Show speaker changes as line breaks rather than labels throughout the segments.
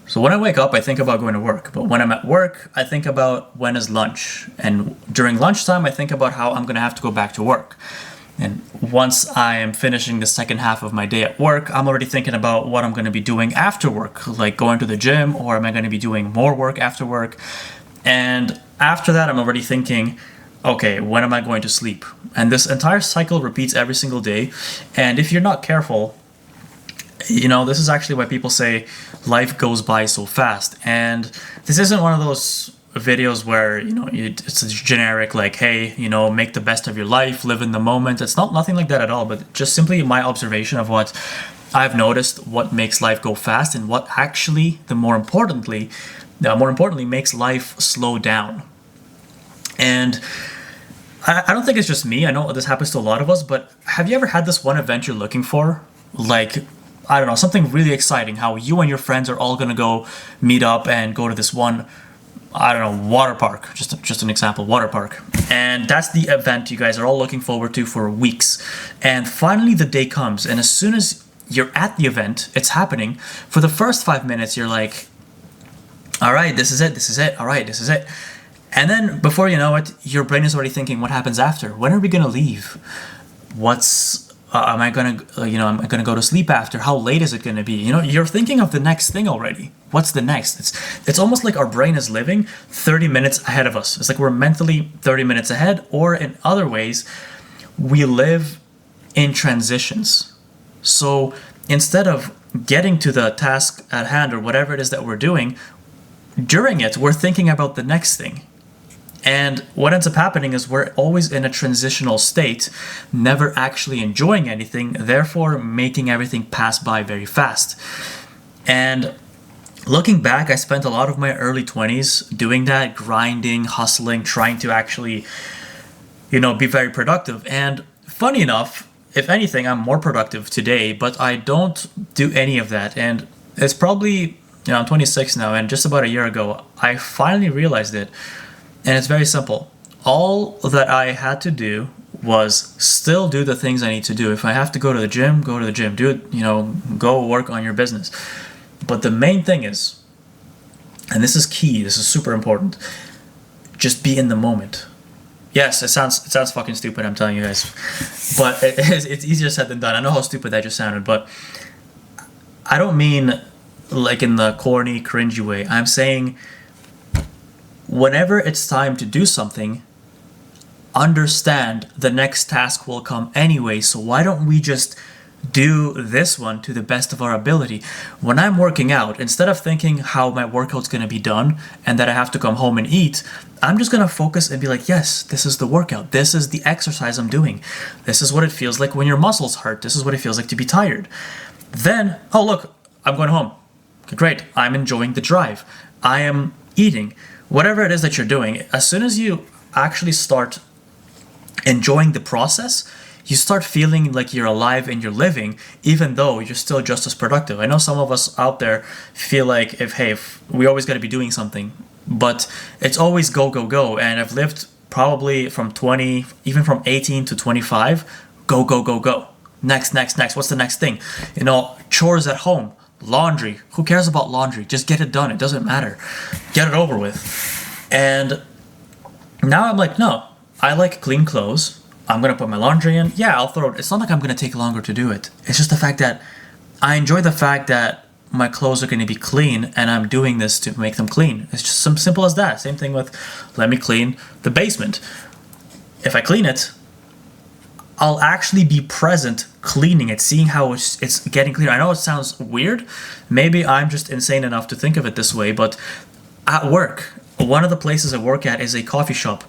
So when I wake up, I think about going to work. But when I'm at work, I think about when is lunch. And during lunchtime, I think about how I'm going to have to go back to work. And once I am finishing the second half of my day at work, I'm already thinking about what I'm going to be doing after work, like going to the gym, or am I going to be doing more work after work? And after that, I'm already thinking, okay, when am I going to sleep? And this entire cycle repeats every single day. And if you're not careful, this is actually why people say life goes by so fast. And this isn't one of those videos where, it's a generic, like, hey, make the best of your life, live in the moment. It's nothing like that at all, but just simply my observation of what I've noticed, what makes life go fast and what actually, more importantly, makes life slow down. And I don't think it's just me. I know this happens to a lot of us, but have you ever had this one event you're looking for? Like, I don't know, something really exciting, how you and your friends are all going to go meet up and go to this one, I don't know, water park, just an example, water park. And that's the event you guys are all looking forward to for weeks. And finally the day comes, and as soon as you're at the event, it's happening, for the first 5 minutes, you're like, all right, this is it, all right, this is it. And then before you know it, your brain is already thinking, what happens after? When are we going to leave? Am I gonna go to sleep after? How late is it gonna be? You're thinking of the next thing already. What's the next? It's almost like our brain is living 30 minutes ahead of us. It's like we're mentally 30 minutes ahead, or in other ways, we live in transitions. So instead of getting to the task at hand or whatever it is that we're doing, during it, we're thinking about the next thing. And what ends up happening is we're always in a transitional state, never actually enjoying anything, therefore making everything pass by very fast. And looking back, I spent a lot of my early 20s doing that, grinding, hustling, trying to actually, be very productive. And funny enough, if anything, I'm more productive today, but I don't do any of that. And it's probably, I'm 26 now, and just about a year ago, I finally realized it. And it's very simple. All that I had to do was still do the things I need to do. If I have to go to the gym, go to the gym. Do it, go work on your business. But the main thing is, and this is key, this is super important, just be in the moment. Yes, it sounds fucking stupid, I'm telling you guys. But it's easier said than done. I know how stupid that just sounded, but I don't mean like in the corny, cringy way. I'm saying whenever it's time to do something, understand the next task will come anyway, so why don't we just do this one to the best of our ability? When I'm working out, instead of thinking how my workout's going to be done and that I have to come home and eat, I'm just going to focus and be like, yes, this is the workout. This is the exercise I'm doing. This is what it feels like when your muscles hurt. This is what it feels like to be tired. Then, oh look, I'm going home. Great, I'm enjoying the drive. I am eating. Whatever it is that you're doing, as soon as you actually start enjoying the process, you start feeling like you're alive and you're living, even though you're still just as productive. I know some of us out there feel like if we always got to be doing something, but it's always go, go, go. And I've lived probably from 20, even from 18 to 25, go, go, go, go. Next. What's the next thing? Chores at home. Laundry. Who cares about laundry? Just get it done. It doesn't matter. Get it over with. And now I'm like, no, I like clean clothes. I'm going to put my laundry in. Yeah, I'll throw it. It's not like I'm going to take longer to do it. It's just the fact that I enjoy the fact that my clothes are going to be clean and I'm doing this to make them clean. It's just some simple as that. Same thing with let me clean the basement. If I clean it, I'll actually be present cleaning it, seeing how it's getting cleaner. I know it sounds weird. Maybe I'm just insane enough to think of it this way, but at work, one of the places I work at is a coffee shop.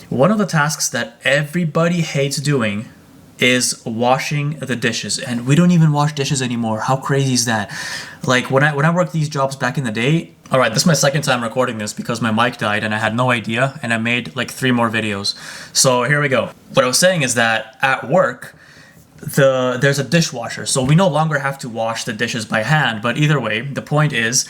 One of the tasks that everybody hates doing is washing the dishes, and we don't even wash dishes anymore. How crazy is that? Like when I worked these jobs back in the day, all right, this is my second time recording this because my mic died and I had no idea, and I made like 3 more videos. So here we go. What I was saying is that at work, there's a dishwasher, so we no longer have to wash the dishes by hand. But either way, the point is,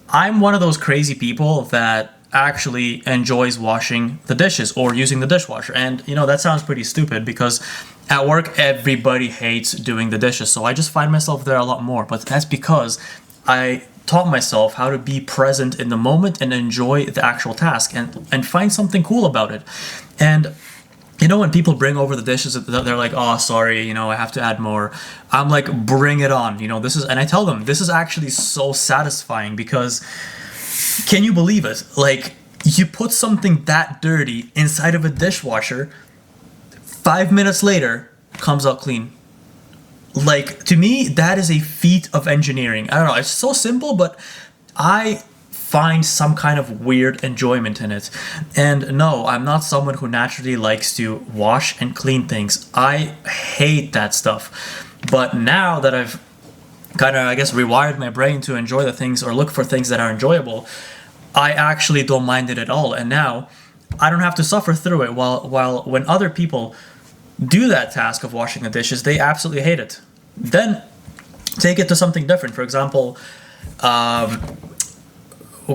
I'm one of those crazy people that actually enjoys washing the dishes or using the dishwasher. And that sounds pretty stupid because at work everybody hates doing the dishes, so I just find myself there a lot more. But that's because I taught myself how to be present in the moment and enjoy the actual task and find something cool about it. And when people bring over the dishes, they're like, "Oh, sorry, I have to add more." I'm like, "Bring it on." And I tell them, this is actually so satisfying because can you believe it? Like, you put something that dirty inside of a dishwasher, 5 minutes later, comes out clean. Like, to me, that is a feat of engineering. I don't know, it's so simple, but I find some kind of weird enjoyment in it. And no, I'm not someone who naturally likes to wash and clean things. I hate that stuff. But now that I've kind of, I guess, rewired my brain to enjoy the things or look for things that are enjoyable, I actually don't mind it at all. And now I don't have to suffer through it while when other people do that task of washing the dishes, they absolutely hate it. Then take it to something different. For example,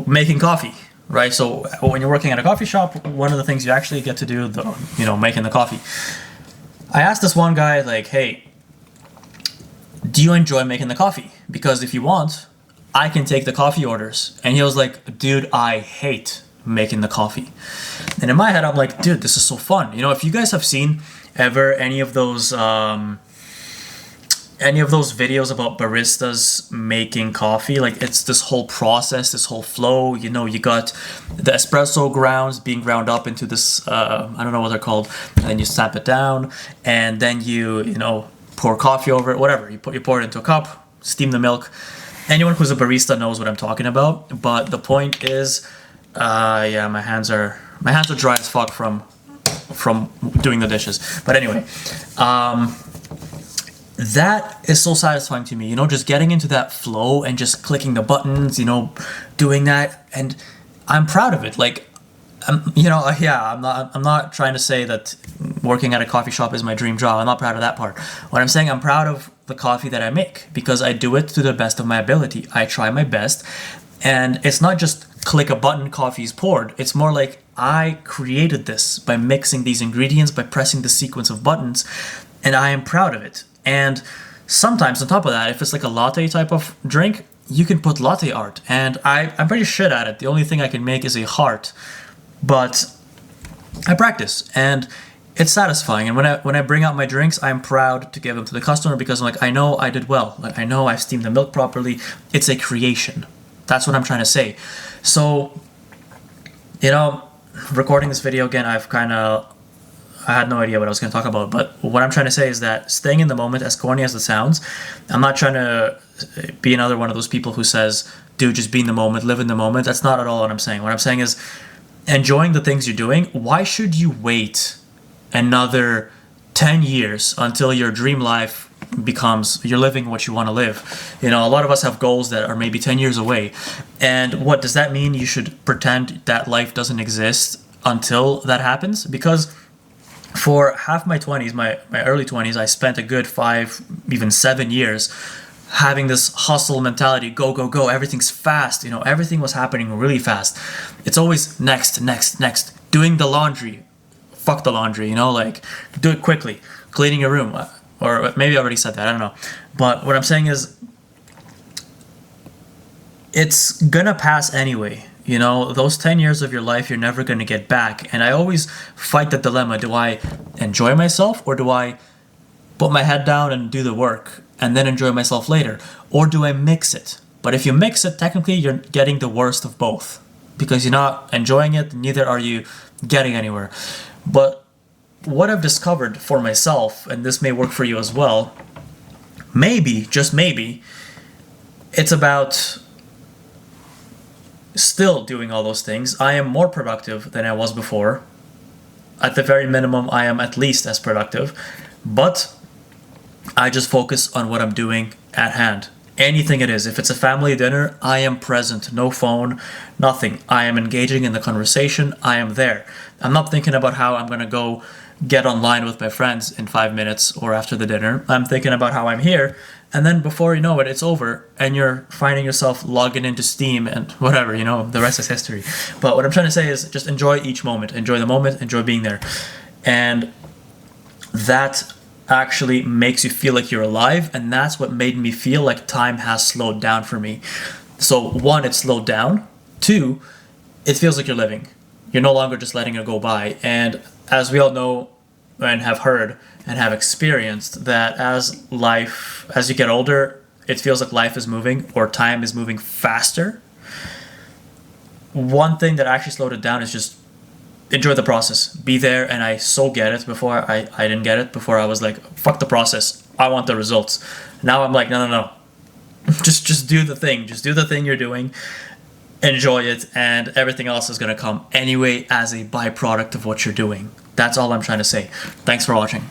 making coffee, right? So when you're working at a coffee shop, one of the things you actually get to do, making the coffee. I asked this one guy, like, "Hey, do you enjoy making the coffee? Because if you want, I can take the coffee orders." And he was like, "Dude, I hate making the coffee." And in my head, I'm like, "Dude, this is so fun." If you guys have seen ever any of those videos about baristas making coffee, like, it's this whole process, this whole flow. You got the espresso grounds being ground up into this, I don't know what they're called, and then you stamp it down, and then you pour coffee over it, whatever. You pour it into a cup, steam the milk. Anyone who's a barista knows what I'm talking about. But the point is, yeah, my hands are dry as fuck from doing the dishes. But anyway, that is so satisfying to me, just getting into that flow and just clicking the buttons, doing that, and I'm proud of it. Like, I'm not trying to say that working at a coffee shop is my dream job. I'm not proud of that part. What I'm saying, I'm proud of the coffee that I make because I do it to the best of my ability. I try my best, and it's not just click a button, coffee's poured. It's more like I created this by mixing these ingredients, by pressing the sequence of buttons, and I am proud of it. And sometimes on top of that, if it's like a latte type of drink, you can put latte art, and I'm pretty shit at it. The only thing I can make is a heart, but I practice, and it's satisfying. And when I bring out my drinks, I'm proud to give them to the customer because I'm like, I know I did well. Like, I know I steamed the milk properly. It's a creation. That's what I'm trying to say. So, recording this video again, I had no idea what I was going to talk about, but what I'm trying to say is that staying in the moment, as corny as it sounds, I'm not trying to be another one of those people who says, dude, just be in the moment, live in the moment. That's not at all what I'm saying. What I'm saying is enjoying the things you're doing. Why should you wait another 10 years until your dream life becomes you're living what you want to live? A lot of us have goals that are maybe 10 years away. And what does that mean? You should pretend that life doesn't exist until that happens? Because for half my 20s, my early 20s, I spent a good 5, even 7 years having this hustle mentality, go, go, go, everything's fast, everything was happening really fast. It's always next, doing the laundry, fuck the laundry, like, do it quickly, cleaning your room, or maybe I already said that, I don't know. But what I'm saying is, it's gonna pass anyway. Those 10 years of your life, you're never going to get back. And I always fight the dilemma. Do I enjoy myself, or do I put my head down and do the work and then enjoy myself later? Or do I mix it? But if you mix it, technically you're getting the worst of both because you're not enjoying it, neither are you getting anywhere. But what I've discovered for myself, and this may work for you as well, maybe, just maybe, it's about still doing all those things. I am more productive than I was before. At the very minimum, I am at least as productive, but I just focus on what I'm doing at hand. Anything it is. If it's a family dinner, I am present. No phone, nothing. I am engaging in the conversation. I am there. I'm not thinking about how I'm going to go get online with my friends in 5 minutes or after the dinner. I'm thinking about how I'm here, and then before you know it, it's over, and you're finding yourself logging into Steam and whatever, the rest is history. But what I'm trying to say is just enjoy each moment, enjoy the moment, enjoy being there. And that actually makes you feel like you're alive, and that's what made me feel like time has slowed down for me. So one, it's slowed down. Two, it feels like you're living. You're no longer just letting it go by. And as we all know and have heard and have experienced, that as you get older, it feels like life is moving or time is moving faster. One thing that actually slowed it down is just enjoy the process. Be there, and I so get it. Before I didn't get it. Before I was like, fuck the process. I want the results. Now I'm like, no. just do the thing. Just do the thing you're doing. Enjoy it, and everything else is going to come anyway as a byproduct of what you're doing. That's all I'm trying to say. Thanks for watching.